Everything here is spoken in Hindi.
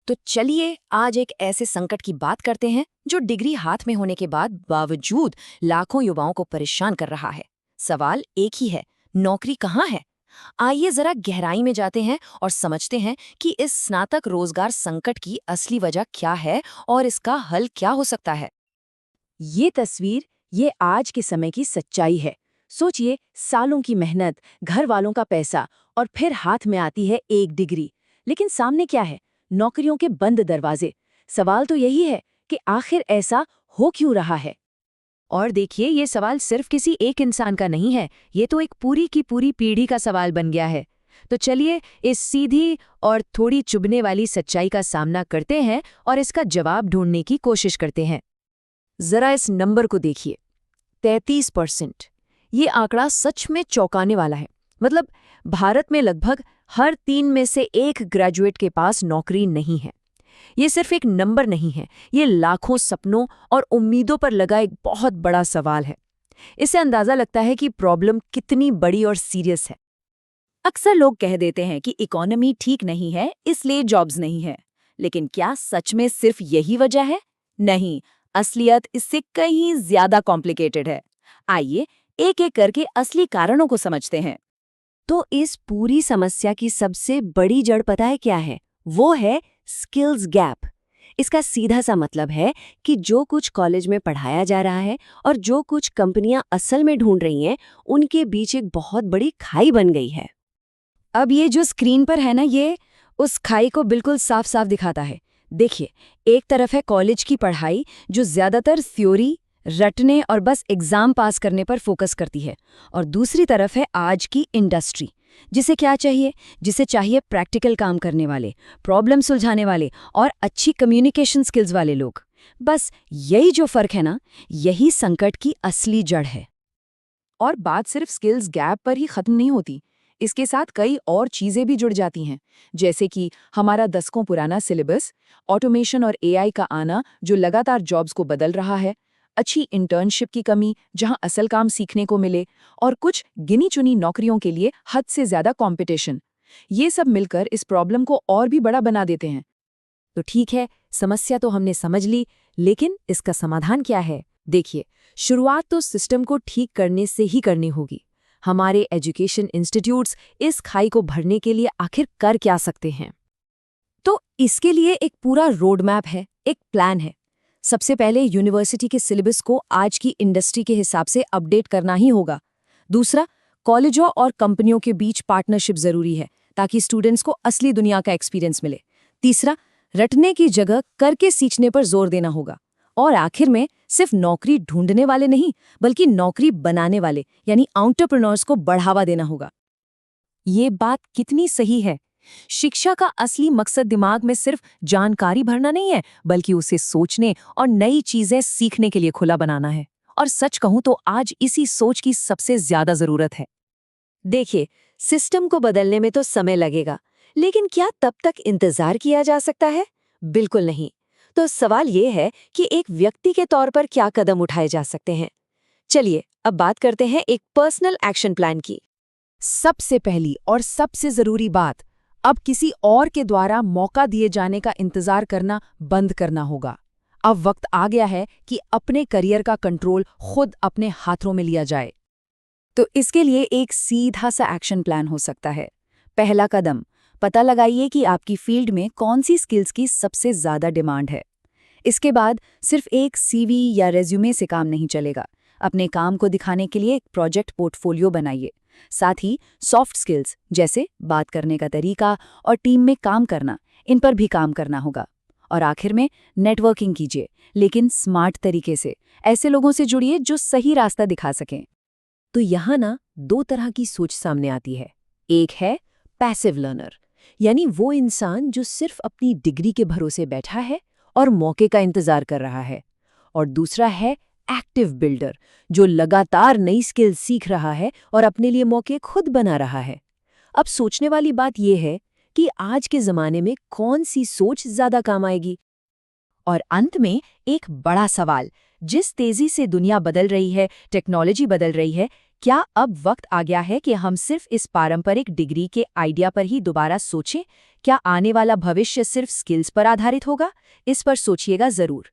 तो चलिए आज एक ऐसे संकट की बात करते हैं जो डिग्री हाथ में होने के बाद बावजूद लाखों युवाओं को परेशान कर रहा है। सवाल एक ही है, नौकरी कहाँ है? आइए जरा गहराई में जाते हैं और समझते हैं कि इस स्नातक रोजगार संकट की असली वजह क्या है और इसका हल क्या हो सकता है। ये तस्वीर ये आज के समय की सच्चाई है। सोचिए, सालों की मेहनत, घर वालों का पैसा और फिर हाथ में आती है एक डिग्री। लेकिन सामने क्या है? नौकरियों के बंद दरवाजे। सवाल तो यही है कि आखिर ऐसा हो क्यों रहा है? और देखिए, ये सवाल सिर्फ किसी एक इंसान का नहीं है, ये तो एक पूरी की पूरी पीढ़ी का सवाल बन गया है। तो चलिए इस सीधी और थोड़ी चुभने वाली सच्चाई का सामना करते हैं और इसका जवाब ढूंढने की कोशिश करते हैं। जरा इस नंबर को देखिए, 33%। ये आंकड़ा सच में चौंकाने वाला है। मतलब भारत में लगभग हर 3 में से 1 ग्रेजुएट के पास नौकरी नहीं है। ये सिर्फ एक नंबर नहीं है, ये लाखों सपनों और उम्मीदों पर लगा एक बहुत बड़ा सवाल है। इससे अंदाजा लगता है कि प्रॉब्लम कितनी बड़ी और सीरियस है। अक्सर लोग कह देते हैं कि इकोनॉमी ठीक नहीं है, इसलिए जॉब्स नहीं है। लेकिन क्या सच में सिर्फ यही वजह है? नहीं, असलियत इससे कहीं ज्यादा कॉम्प्लिकेटेड है। आइए एक एक करके असली कारणों को समझते हैं। तो इस पूरी समस्या की सबसे बड़ी जड़ पता है क्या है? वो है स्किल्स गैप। इसका सीधा सा मतलब है कि जो कुछ कॉलेज में पढ़ाया जा रहा है और जो कुछ कंपनियां असल में ढूंढ रही हैं, उनके बीच एक बहुत बड़ी खाई बन गई है। अब ये जो स्क्रीन पर है ना, ये उस खाई को बिल्कुल साफ साफ दिखाता है। देखिए, एक तरफ है कॉलेज की पढ़ाई जो ज्यादातर थ्योरी, रटने और बस एग्जाम पास करने पर फोकस करती है, और दूसरी तरफ है आज की इंडस्ट्री, जिसे क्या चाहिए? जिसे चाहिए प्रैक्टिकल काम करने वाले, प्रॉब्लम सुलझाने वाले और अच्छी कम्युनिकेशन स्किल्स वाले लोग। बस यही जो फर्क है ना, यही संकट की असली जड़ है। और बात सिर्फ स्किल्स गैप पर ही खत्म नहीं होती। इसके साथ कई और चीजें भी जुड़ जाती हैं, जैसे कि हमारा दशकों पुराना सिलेबस, ऑटोमेशन और एआई का आना जो लगातार जॉब्स को बदल रहा है, अच्छी इंटर्नशिप की कमी जहां असल काम सीखने को मिले, और कुछ गिनी चुनी नौकरियों के लिए हद से ज्यादा कंपटीशन। ये सब मिलकर इस प्रॉब्लम को और भी बड़ा बना देते हैं। तो ठीक है, समस्या तो हमने समझ ली, लेकिन इसका समाधान क्या है? देखिए, शुरुआत तो सिस्टम को ठीक करने से ही करनी होगी। हमारे एजुकेशन इंस्टीट्यूट्स इस खाई को भरने के लिए आखिर कर क्या सकते हैं? तो इसके लिए एक पूरा रोड मैप है, एक प्लान है। सबसे पहले यूनिवर्सिटी के सिलेबस को आज की इंडस्ट्री के हिसाब से अपडेट करना ही होगा। दूसरा, कॉलेजों और कंपनियों के बीच पार्टनरशिप जरूरी है ताकि स्टूडेंट्स को असली दुनिया का एक्सपीरियंस मिले। तीसरा, रटने की जगह करके सीखने पर जोर देना होगा। और आखिर में सिर्फ नौकरी ढूंढने वाले नहीं, बल्कि नौकरी बनाने वाले यानी एंटरप्रेन्योर्स को बढ़ावा देना होगा। ये बात कितनी सही है। शिक्षा का असली मकसद दिमाग में सिर्फ जानकारी भरना नहीं है, बल्कि उसे सोचने और नई चीजें सीखने के लिए खुला बनाना है। और सच कहूं तो आज इसी सोच की सबसे ज्यादा जरूरत है। देखिए, सिस्टम को बदलने में तो समय लगेगा, लेकिन क्या तब तक इंतजार किया जा सकता है? बिल्कुल नहीं। तो सवाल ये है कि एक व्यक्ति के तौर पर क्या कदम उठाए जा सकते हैं। चलिए अब बात करते हैं एक पर्सनल एक्शन प्लान की। सबसे पहली और सबसे जरूरी बात, अब किसी और के द्वारा मौका दिए जाने का इंतजार करना बंद करना होगा। अब वक्त आ गया है कि अपने करियर का कंट्रोल खुद अपने हाथों में लिया जाए। तो इसके लिए एक सीधा सा एक्शन प्लान हो सकता है। पहला कदम, पता लगाइए कि आपकी फील्ड में कौन सी स्किल्स की सबसे ज्यादा डिमांड है। इसके बाद सिर्फ एक सीवी या रेज्यूमे से काम नहीं चलेगा। अपने काम को दिखाने के लिए एक प्रोजेक्ट पोर्टफोलियो बनाइए। साथ ही सॉफ्ट स्किल्स जैसे बात करने का तरीका और टीम में काम करना, इन पर भी काम करना होगा। और आखिर में नेटवर्किंग कीजिए, लेकिन स्मार्ट तरीके से। ऐसे लोगों से जुड़िए जो सही रास्ता दिखा सकें। तो यहाँ ना 2 तरह की सोच सामने आती है। एक है पैसिव लर्नर, यानी वो इंसान जो सिर्फ अपनी डिग्री के भरोसे बैठा है और मौके का इंतजार कर रहा है। और दूसरा है एक्टिव बिल्डर, जो लगातार नई स्किल सीख रहा है और अपने लिए मौके खुद बना रहा है। अब सोचने वाली बात यह है कि आज के जमाने में कौन सी सोच ज्यादा काम आएगी। और अंत में एक बड़ा सवाल, जिस तेजी से दुनिया बदल रही है, टेक्नोलॉजी बदल रही है, क्या अब वक्त आ गया है कि हम सिर्फ इस पारंपरिक डिग्री के आइडिया पर ही दोबारा सोचें क्या आने वाला भविष्य सिर्फ स्किल्स पर आधारित होगा? इस पर सोचिएगा जरूर।